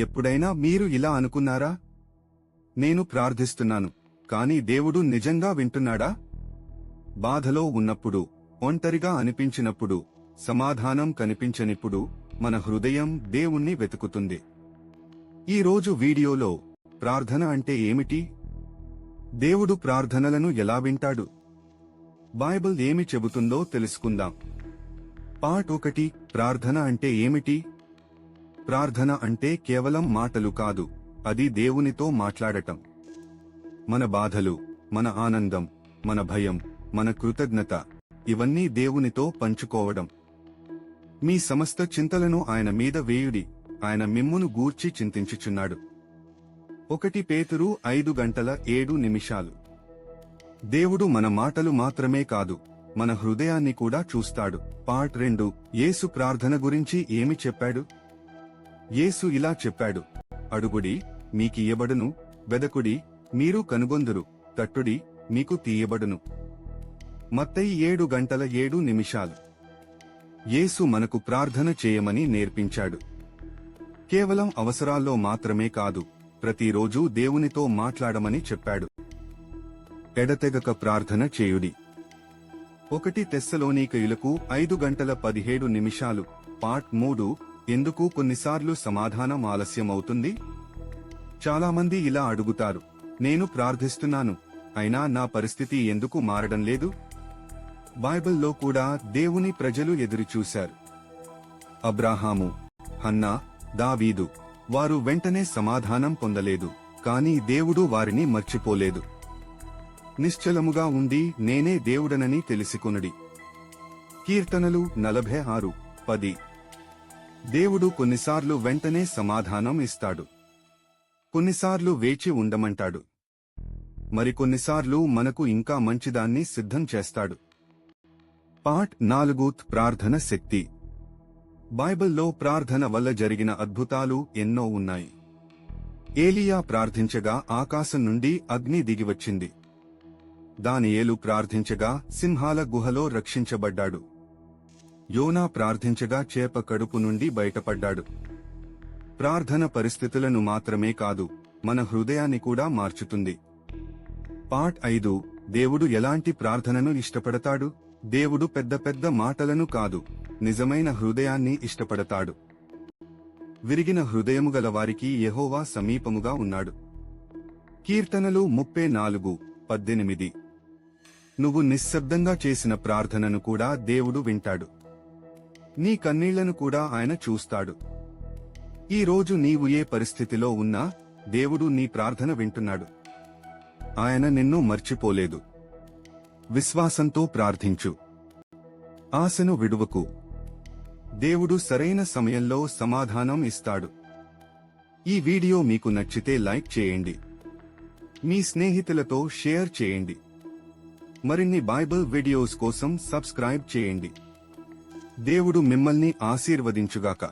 ఎప్పుడైనా మీరు ఇలా అనుకున్నారా? నేను ప్రార్థిస్తున్నాను, కానీ దేవుడు నిజంగా వింటున్నాడా? బాధలో ఉన్నప్పుడు, ఒంటరిగా అనిపించినప్పుడు, సమాధానం కనిపించనిప్పుడు మన హృదయం దేవుణ్ణి వెతుకుతుంది. ఈ రోజు వీడియోలో ప్రార్థన అంటే ఏమిటి? దేవుడు ప్రార్థనలను ఎలా వింటాడు? బైబిల్ ఏమి చెబుతుందో తెలుసుకుందాం. పార్ట్ 1 ప్రార్థన అంటే ఏమిటి? ప్రార్థన అంటే కేవలం మాటలు కాదు, అది దేవునితో మాట్లాడటం. మన బాధలు, మన ఆనందం, మన భయం, మన కృతజ్ఞత ఇవన్నీ దేవునితో పంచుకోవడం. మీ సమస్త చింతలను ఆయన మీద వేయుడి, ఆయన మిమ్మును గూర్చి చింతించుచున్నాడు. 1 పేతురు 5:7. దేవుడు మన మాటలు మాత్రమే కాదు, మన హృదయాన్ని కూడా చూస్తాడు. పార్ట్ 2 యేసు ప్రార్థన గురించి ఏమి చెప్పాడు? యేసు ఇలా చెప్పాడు: అడుగుడి, మీకియ్యబడును, వెదకుడి, మీరు కనుగొందురు, తట్టుడి, మీకు తీయబడును. మత్తయి 7:7. యేసు మనకు ప్రార్థన చేయమని నేర్పించాడు. కేవలం అవసరాల్లో మాత్రమే కాదు, ప్రతిరోజూ దేవునితో మాట్లాడమని చెప్పాడు. ఎడతెగక ప్రార్థన చేయుడి. 1 తెస్సలోనీకయులకు 5:17. పార్ట్ 3 ఎందుకు కొన్నిసార్లు సమాధానం ఆలస్యమవుతుంది? చాలామంది ఇలా అడుగుతారు: నేను ప్రార్థిస్తున్నాను, అయినా నా పరిస్థితి ఎందుకు మారడం లేదు? బైబిల్లో కూడా దేవుని ప్రజలు ఎదురుచూశారు. అబ్రాహాము, హన్నా, దావీదు, వారు వెంటనే సమాధానం పొందలేదు, కానీ దేవుడు వారిని మర్చిపోలేదు. నిశ్చలముగా ఉండి నేనే దేవుడనని తెలిసికొనుడి. కీర్తనలు 46:10. దేవుడు కొన్నిసార్లు వెంటనే సమాధానం ఇస్తాడు, కొన్నిసార్లు వేచి ఉండమంటాడు, మరికొన్నిసార్లు మనకు ఇంకా మంచిదాన్ని సిద్ధం చేస్తాడు. పార్ట్ 4 ప్రార్థన శక్తి. బైబిల్లో ప్రార్థన వల్ల జరిగిన అద్భుతాలు ఎన్నో ఉన్నాయి. ఏలియా ప్రార్థించగా ఆకాశం నుండి అగ్ని దిగివచ్చింది. దానియేలు ప్రార్థించగా సింహాల గుహలో రక్షించబడ్డాడు. యోనా ప్రార్థించగా చేప కడుపు నుండి బయటపడ్డాడు. ప్రార్థన పరిస్థితులను మాత్రమే కాదు, మన హృదయాన్ని కూడా మార్చుతుంది. పార్ట్ 5 దేవుడు ఎలాంటి ప్రార్థనను ఇష్టపడతాడు? దేవుడు పెద్ద పెద్ద మాటలను కాదు, నిజమైన హృదయాన్ని ఇష్టపడతాడు. విరిగిన హృదయము గల వారికి యెహోవా సమీపముగా ఉన్నాడు. కీర్తనలు 34:18. నువ్వు నిశ్శబ్దంగా చేసిన ప్రార్థనను కూడా దేవుడు వింటాడు. నీ కన్నీళ్లను కూడా ఆయన చూస్తాడు. ఈ రోజు నీవు ఏ పరిస్థితిలో ఉన్నా దేవుడు నీ ప్రార్థన వింటున్నాడు. ఆయన నిన్ను మర్చిపోలేదు. విశ్వాసంతో ప్రార్థించు. ఆశను విడువకు. దేవుడు సరైన సమయంలో సమాధానం ఇస్తాడు. ఈ వీడియో మీకు నచ్చితే లైక్ చేయండి. మీ స్నేహితులతో షేర్ చేయండి. మరిన్ని బైబిల్ వీడియోస్ కోసం సబ్స్క్రైబ్ చేయండి. దేవుడు మిమ్మల్ని ఆశీర్వదించుగాక.